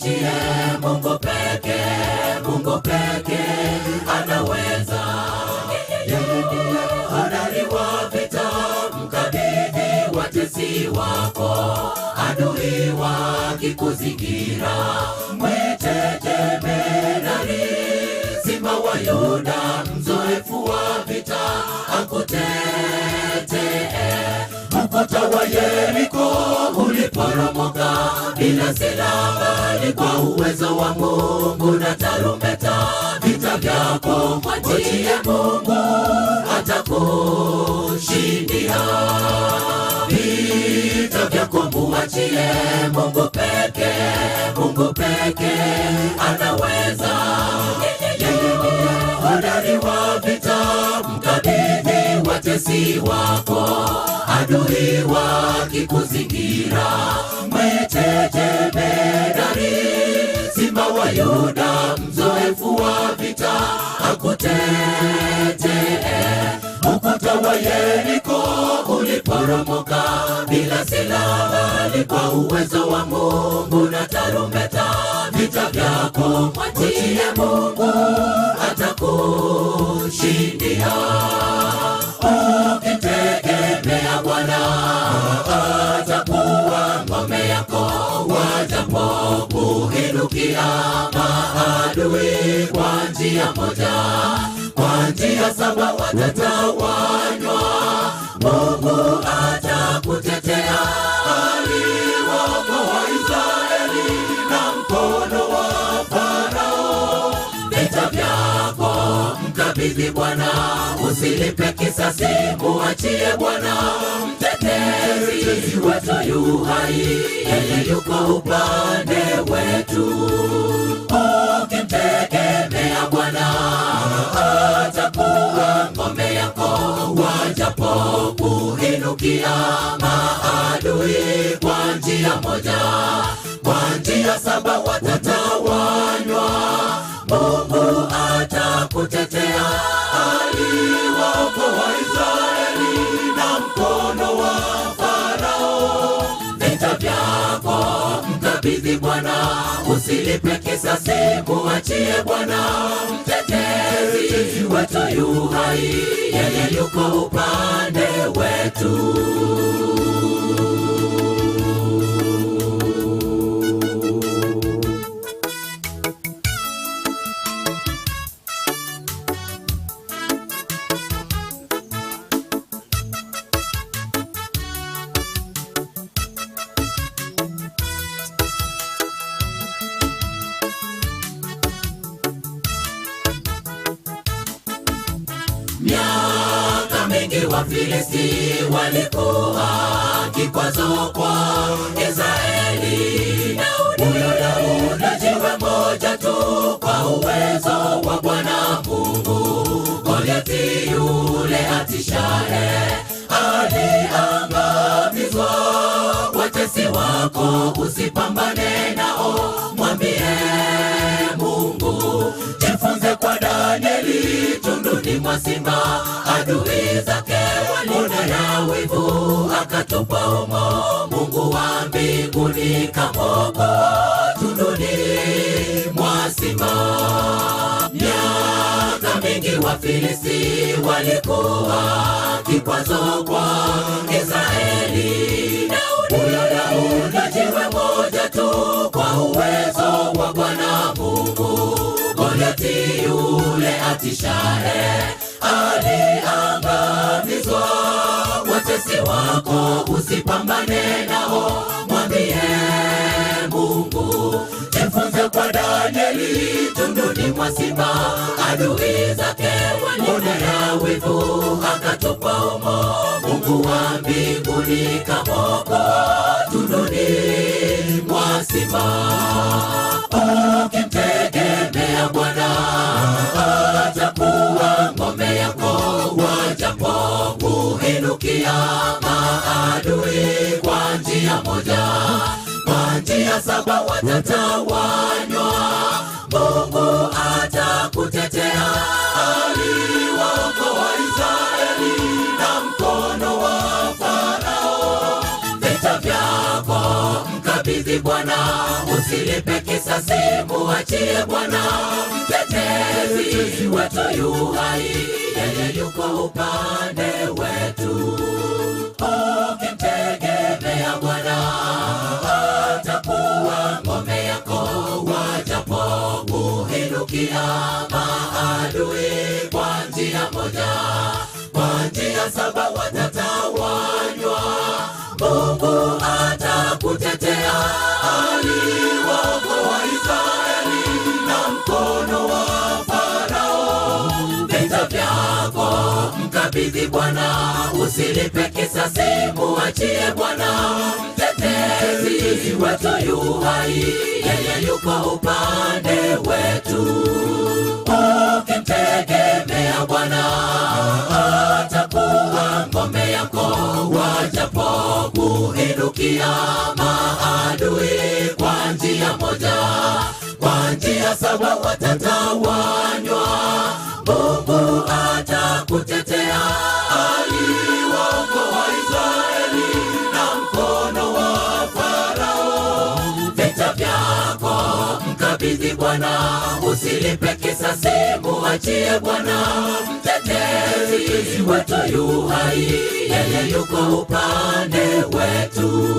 mwachie Mungu peke, Mungu peke anaweza. Yeye ndiye hodari wa vita, mkabidhi watesi wako. Adui wakikuzingira, mwite jemedari, simba wa Yuda, mzoefu wa vita akutetee. Ukuta wa Yeriko uliporomoka bila silaha, bali kwa uwezo wa Mungu na tarumbeta. Vita vyako mwachie Mungu, atakushindia. Vita vyako mwachie Mungu peke, Mungu peke anaweza. Yeye ndiye hodari wa vita, mkabidhi watesi wako. Adui wakikuzingira, mwite jemedari, simba wa Yuda, mzoefu wa vita akutetee. Ukuta wa Yeriko uliporomoka bila silaha, bali kwa uwezo wa Mungu na tarumbeta. Vita vyako mwachie Mungu, atakushindia. Ukitegemea Bwana, atakuwa ngome yako. Wajapo kuinukia maadui kwa njia moja, kwa njia saba watatawanywa. Mungu atakutetea. Aliwaokoa Israeli na mkono wa Farao. Vita vyako mkabidhi Bwana, usilipe kisasi, muachie Bwana. Mtetezi wetu yu hai, yeye yuko upande wetu. Ukimtegemea Bwana, atakuwa ngome yako. Wajapo kuinukia maadui kwa njia moja, kwa njia saba watatawanywa. Mungu atakutetea. Aliwaokoa Israeli na mkono wa Farao. Vita vyako mkabidhi Bwana, usilipe kisasi, muachie Bwana. Mtetezi wetu yu hai, yeye yuko upande wetu. Miaka mingi Wafilisti walikuwa kikwazo kwa Israeli. Huyo Daudi jiwe moja tu, kwa uwezo wa Bwana Mungu. Goliathi yule atishaye aliangamizwa. Watesi wako usipambane nao, mwambie Mungu. Jifunze kwa Danieli tunduni mwa simba, adui zake walimwonea wivu, akatupa humo. Mungu wa mbinguni kamwokoa tunduni mwa simba. Miaka mingi Wafilisti walikuwa kikwazo kwa Israeli. Huyo Daudi jiwe moja tu, kwa uwezo wa Bwana Mungu. Goliathi yule atishaye aliangamizwa. Watesi wako usipambane nao, mwambie Mungu. Jifunze kwa Danieli tunduni mwa simba, adui zake walimwonea wivu, akatupa humo. Mungu wa mbinguni kamwokoa tunduni mwa simba. Ukimtegemea Bwana, atakuwa ngome yako. Wajapo kuinukia maadui kwa njia moja, kwa njia saba watatawanywa. Mungu atakutetea. Aliwaokoa Israeli na mkono wa Farao. Vita vyako mkabidhi Bwana, usilipe kisasi, muachie Bwana. Mtetezi wetu yu hai, yeye yuko upande wetu. Ukimtegemea Bwana, atakuwa ngome yako. Wajapo kuinukia maadui kwa njia moja, kwa njia saba watatawanywa. Mungu atakutetea. Aliwaokoa Israeli na mkono wa Farao. Vita vyako mkabidhi Bwana, usilipe kisasi, muachie Bwana. Mtetezi wetu yu hai, yeye yuko upande wetu. Ukimtegemea Bwana, atakuwa ngome yako. Wajapo kuinukia maadui kwa njia moja, kwa njia saba watatawanywa. Mungu atakutetea. Aliwaokoa Israeli na mkono wa Farao. Vita vyako mkabidhi Bwana, usilipe kisasi, muachie Bwana. Mtetezi wetu yu hai, yeye yuko upande wetu.